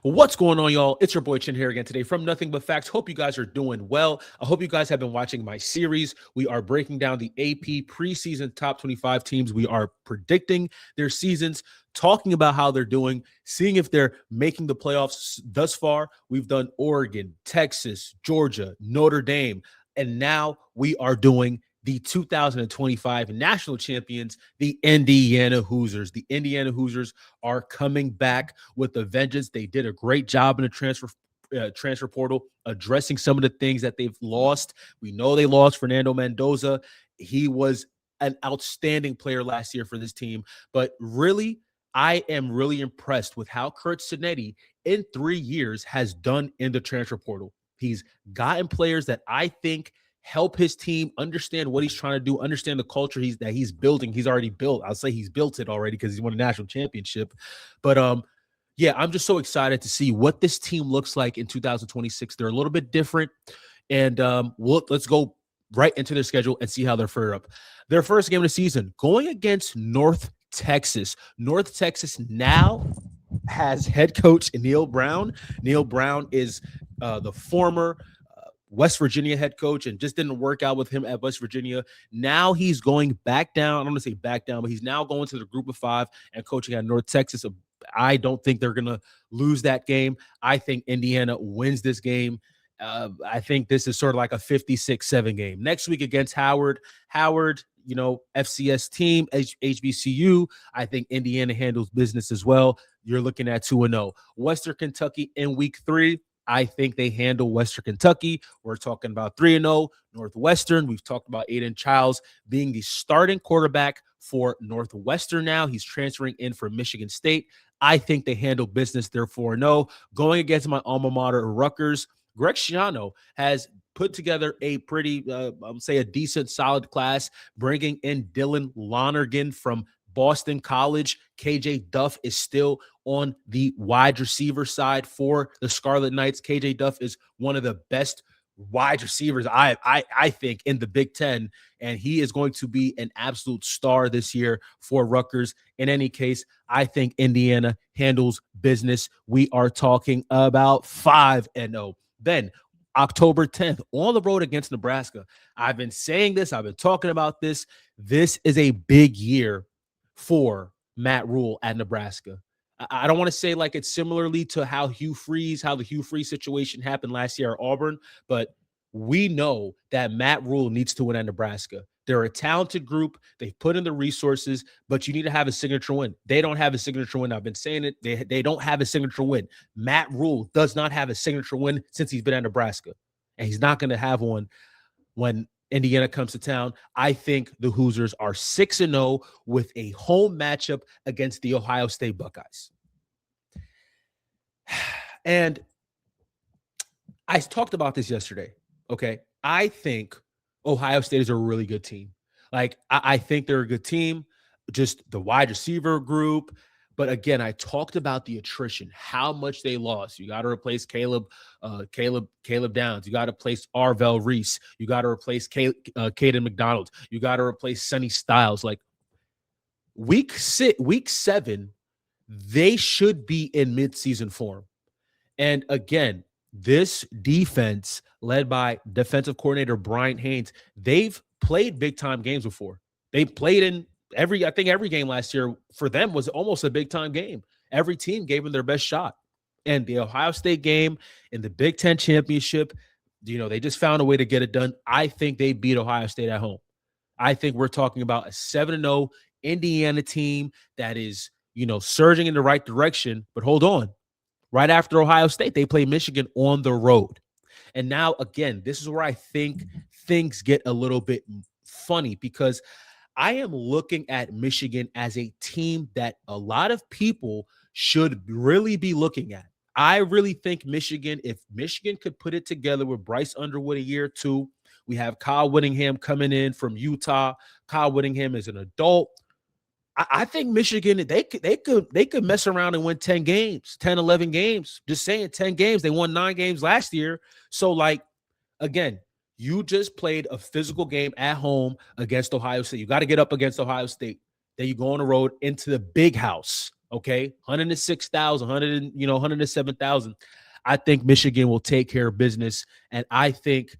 What's going on, y'all? It's your boy Chin here again today from Nothing But Facts. Hope you guys are doing well. I hope you guys have been watching my series. We are breaking down the AP preseason top 25 teams. We are predicting their seasons, talking about how they're doing, seeing if they're making the playoffs thus far. We've done Oregon, Texas, Georgia, Notre Dame, and now we are doing the 2025 national champions, the Indiana Hoosiers. The Indiana Hoosiers are coming back with a vengeance. They did a great job in the transfer portal, addressing some of the things that they've lost. We know they lost Fernando Mendoza. He was an outstanding player last year for this team, but really, I am really impressed with how Curt Cignetti in 3 years has done in the transfer portal. He's gotten players that I think help his team understand what he's trying to do, understand the culture that he's building. He's already built. I'll say he's built it already because he's won a national championship. But yeah, I'm just so excited to see what this team looks like in 2026. They're a little bit different, and let's go right into their schedule and see how they're fared up. Their first game of the season, going against North Texas. North Texas now has head coach Neil Brown. Neil Brown is the former West Virginia head coach and just didn't work out with him at West Virginia. Now he's going back down. I don't want to say back down, but he's now going to the group of 5 and coaching at North Texas. I don't think they're going to lose that game. I think Indiana wins this game. I think this is sort of like a 56-7 game. Next week against Howard, FCS team, HBCU. I think Indiana handles business as well. You're looking at 2-0. Western Kentucky in week 3. I think they handle Western Kentucky. We're talking about 3-0. Northwestern, we've talked about Aiden Childs being the starting quarterback for Northwestern now. He's transferring in from Michigan State. I think they handle business. They're 4-0. Going against my alma mater, Rutgers, Greg Schiano has put together a pretty, a decent, solid class, bringing in Dylan Lonergan from Boston College. KJ Duff is still on the wide receiver side for the Scarlet Knights. KJ Duff is one of the best wide receivers I think in the Big Ten, and he is going to be an absolute star this year for Rutgers. In any case, I think Indiana handles business. We are talking about 5-0. Then October 10th, on the road against Nebraska. I've been saying this. I've been talking about this. This is a big year for Matt Rule at Nebraska. I don't want to say like it's similarly to how the Hugh Freeze situation happened last year at Auburn, but we know that Matt Rule needs to win at Nebraska. They're a talented group. They've put in the resources, but you need to have a signature win. They don't have a signature win. I've been saying it. They don't have a signature win. Matt Rule does not have a signature win since he's been at Nebraska, and he's not going to have one when Indiana comes to town. I think the Hoosiers are 6-0 with a home matchup against the Ohio State Buckeyes. And I talked about this yesterday, okay? I think Ohio State is a really good team. Like, I think they're a good team, just the wide receiver group. But again, I talked about the attrition, how much they lost. You got to replace Caleb Downs. You got to replace Arvell Reese. You got to replace Caden McDonald. You got to replace Sonny Styles. Like week 7, they should be in midseason form. And again, this defense led by defensive coordinator Brian Haynes, they've played big-time games before. They played in every game last year for them was almost a big-time game. Every team gave them their best shot. And the Ohio State game in the Big Ten championship, they just found a way to get it done. I think they beat Ohio State at home. I think we're talking about a 7-0 Indiana team that is, surging in the right direction. But hold on. Right after Ohio State, they play Michigan on the road. And now, again, this is where I think things get a little bit funny because I am looking at Michigan as a team that a lot of people should really be looking at. I really think Michigan, if Michigan could put it together with Bryce Underwood a year or two, we have Kyle Whittingham coming in from Utah. Kyle Whittingham is an adult. I think Michigan, they could mess around and win 10 games, 10, 11 games. Just saying 10 games. They won 9 games last year. So, again, you just played a physical game at home against Ohio State. You got to get up against Ohio State. Then you go on the road into the big house Okay, 106,000, 107,000. I think Michigan will take care of business, and I think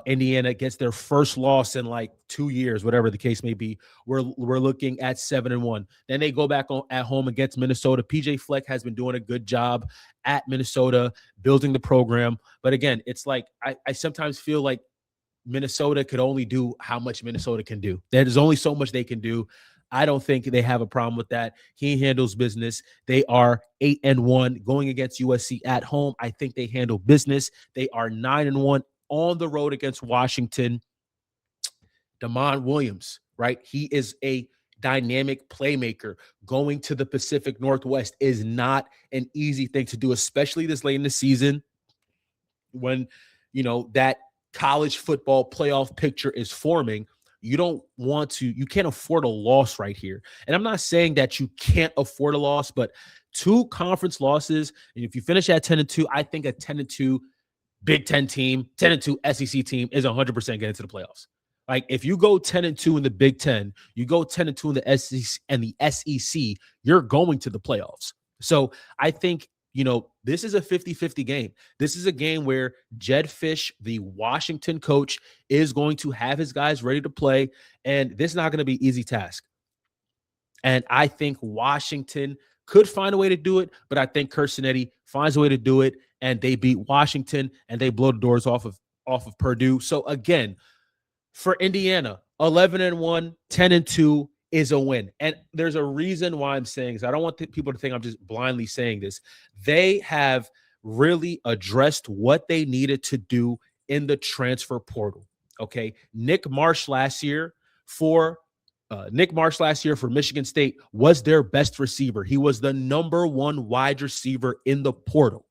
Indiana gets their first loss in like 2 years, whatever the case may be. We're looking at 7-1. Then they go back at home against Minnesota. PJ Fleck has been doing a good job at Minnesota, building the program. But again, it's like I sometimes feel like Minnesota could only do how much Minnesota can do. There's only so much they can do. I don't think they have a problem with that. He handles business. They are 8-1 going against USC at home. I think they handle business. They are 9-1 on the road against Washington. Damon Williams, right? He is a dynamic playmaker. Going to the Pacific Northwest is not an easy thing to do, especially this late in the season when, that college football playoff picture is forming. You can't afford a loss right here. And I'm not saying that you can't afford a loss, but 2 conference losses, and if you finish at 10-2, I think a 10-2 Big Ten team, 10-2 SEC team is 100% getting to the playoffs. Like if you go 10-2 in the Big Ten, you go 10-2 in the SEC and the SEC, you're going to the playoffs. So I think, this is a 50-50 game. This is a game where Jed Fish, the Washington coach, is going to have his guys ready to play, and this is not going to be an easy task. And I think Washington could find a way to do it, but I think Curt Cignetti finds a way to do it, and they beat Washington, and they blow the doors off of Purdue. So again, for Indiana, 11-1, 10-2 is a win. And there's a reason why I'm saying this. I don't want people to think I'm just blindly saying this. They have really addressed what they needed to do in the transfer portal. Okay. Nick Marsh last year for Michigan State was their best receiver. He was the number 1 wide receiver in the portal.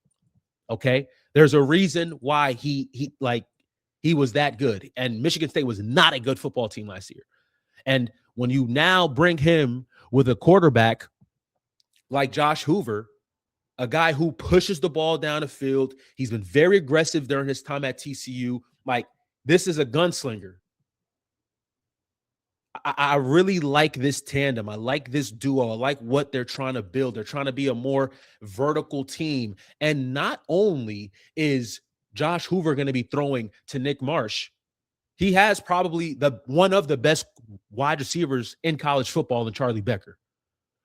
Okay. There's a reason why he was that good. And Michigan State was not a good football team last year. And when you now bring him with a quarterback like Josh Hoover, a guy who pushes the ball down the field, he's been very aggressive during his time at TCU. Like, this is a gunslinger. I really like this tandem. I like this duo. I like what they're trying to build. They're trying to be a more vertical team. And not only is Josh Hoover going to be throwing to Nick Marsh, he has probably one of the best wide receivers in college football in Charlie Becker.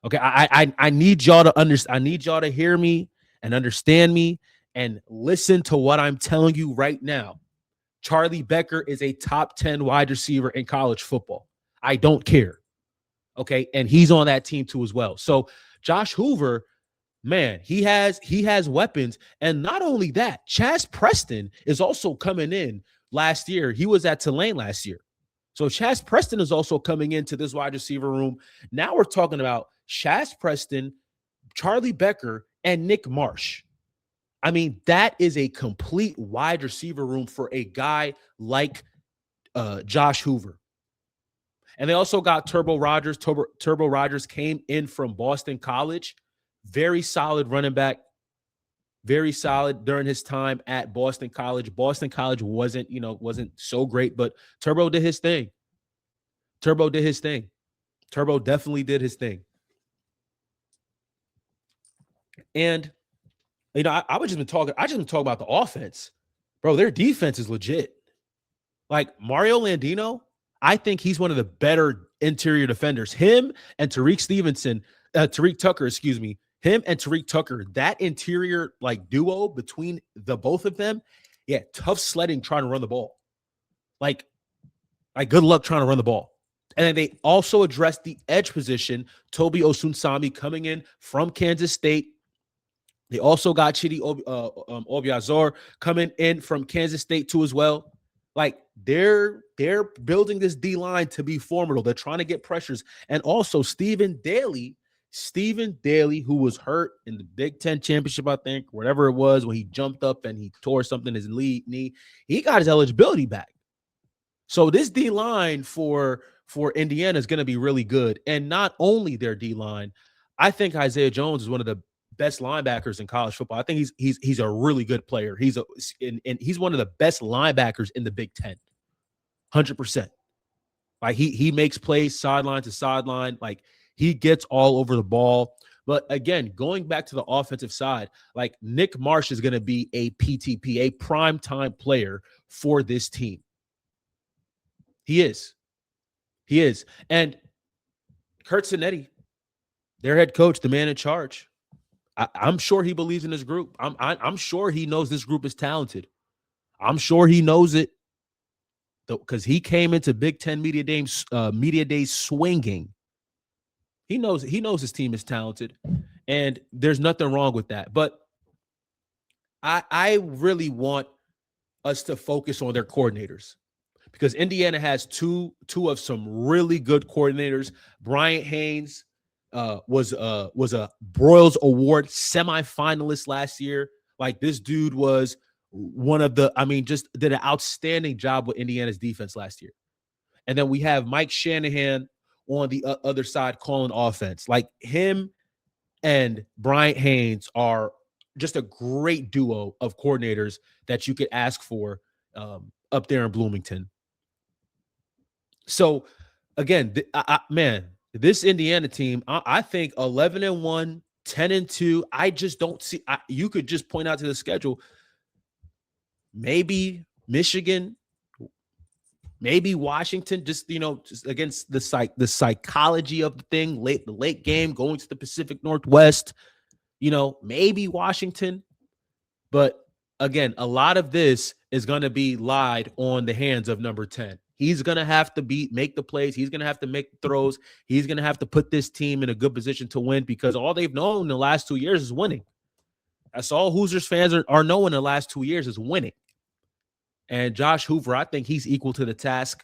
Okay, I need y'all to understand. I need y'all to hear me and understand me and listen to what I'm telling you right now. Charlie Becker is a top 10 wide receiver in college football. I don't care. Okay, and he's on that team too as well. So Josh Hoover, man, he has weapons, and not only that, Chaz Preston is also coming in. Last year, he was at Tulane last year. So Chaz Preston is also coming into this wide receiver room. Now we're talking about Chaz Preston, Charlie Becker, and Nick Marsh. I mean, that is a complete wide receiver room for a guy like Josh Hoover. And they also got Turbo Rogers. Turbo Rogers came in from Boston College. Very solid running back. Very solid during his time at Boston College. Boston College wasn't so great, but Turbo did his thing. Turbo definitely did his thing. And, I just been talking about the offense. Bro, their defense is legit. Like Mario Landino, I think he's one of the better interior defenders. Him and Tariq Tucker, him and Tariq Tucker, that interior duo between the both of them, yeah, tough sledding trying to run the ball. Like good luck trying to run the ball. And then they also addressed the edge position, Toby Osunsami coming in from Kansas State. They also got Chidi Obiazor coming in from Kansas State too as well. Like they're building this D-line to be formidable. They're trying to get pressures. And also Stephen Daly, who was hurt in the Big Ten championship, I think, whatever it was, when he jumped up and he tore something in his knee, he got his eligibility back. So this D-line for Indiana is going to be really good. And not only their D-line, I think Isaiah Jones is one of the best linebackers in college football. I think he's a really good player. He's one of the best linebackers in the Big Ten. 100%. Like he makes plays sideline to sideline. Like he gets all over the ball. But again, going back to the offensive side, like Nick Marsh is going to be a PTP, a primetime player for this team. He is. He is. And Curt Cignetti, their head coach, the man in charge, I'm sure he believes in this group. I'm sure he knows this group is talented. I'm sure he knows it because he came into Big Ten media days swinging. He knows his team is talented, and there's nothing wrong with that. But I really want us to focus on their coordinators because Indiana has two of some really good coordinators. Bryant Haynes was a Broyles Award semifinalist last year. Like, this dude was one of the, just did an outstanding job with Indiana's defense last year. And then we have Mike Shanahan on the other side calling offense. Like, him and Bryant Haynes are just a great duo of coordinators that you could ask for up there in Bloomington. So again, this Indiana team, I think 11-1, 10-2. I just don't see. You could just point out to the schedule. Maybe Michigan, maybe Washington. Just against the psychology of the thing. The late game, going to the Pacific Northwest. Maybe Washington, but again, a lot of this is going to be lied on the hands of number 10. He's going to have to make the plays. He's going to have to make the throws. He's going to have to put this team in a good position to win because all they've known in the last 2 years is winning. That's all Hoosiers fans are knowing the last 2 years is winning. And Josh Hoover, I think he's equal to the task.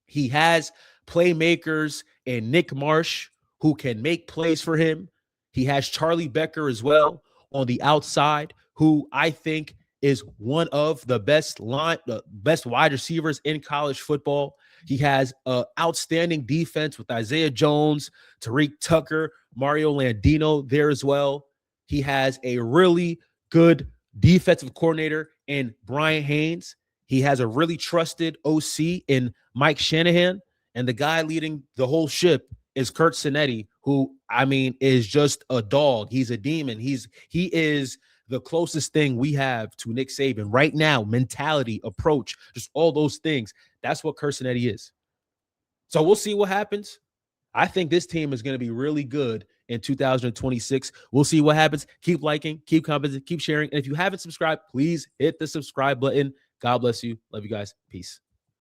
He has playmakers and Nick Marsh who can make plays for him. He has Charlie Becker as well on the outside, who I think is one of the best wide receivers in college football. He has outstanding defense with Isaiah Jones, Tariq Tucker, Mario Landino there as well. He has a really good defensive coordinator in Brian Haynes. He has a really trusted OC in Mike Shanahan, and the guy leading the whole ship is Curt Cignetti, who is just a dog. He's a demon. He is the closest thing we have to Nick Saban right now. Mentality, approach, just all those things. That's what Curt Cignetti is. So we'll see what happens. I think this team is going to be really good in 2026. We'll see what happens. Keep liking, keep commenting, keep sharing. And if you haven't subscribed, please hit the subscribe button. God bless you. Love you guys. Peace.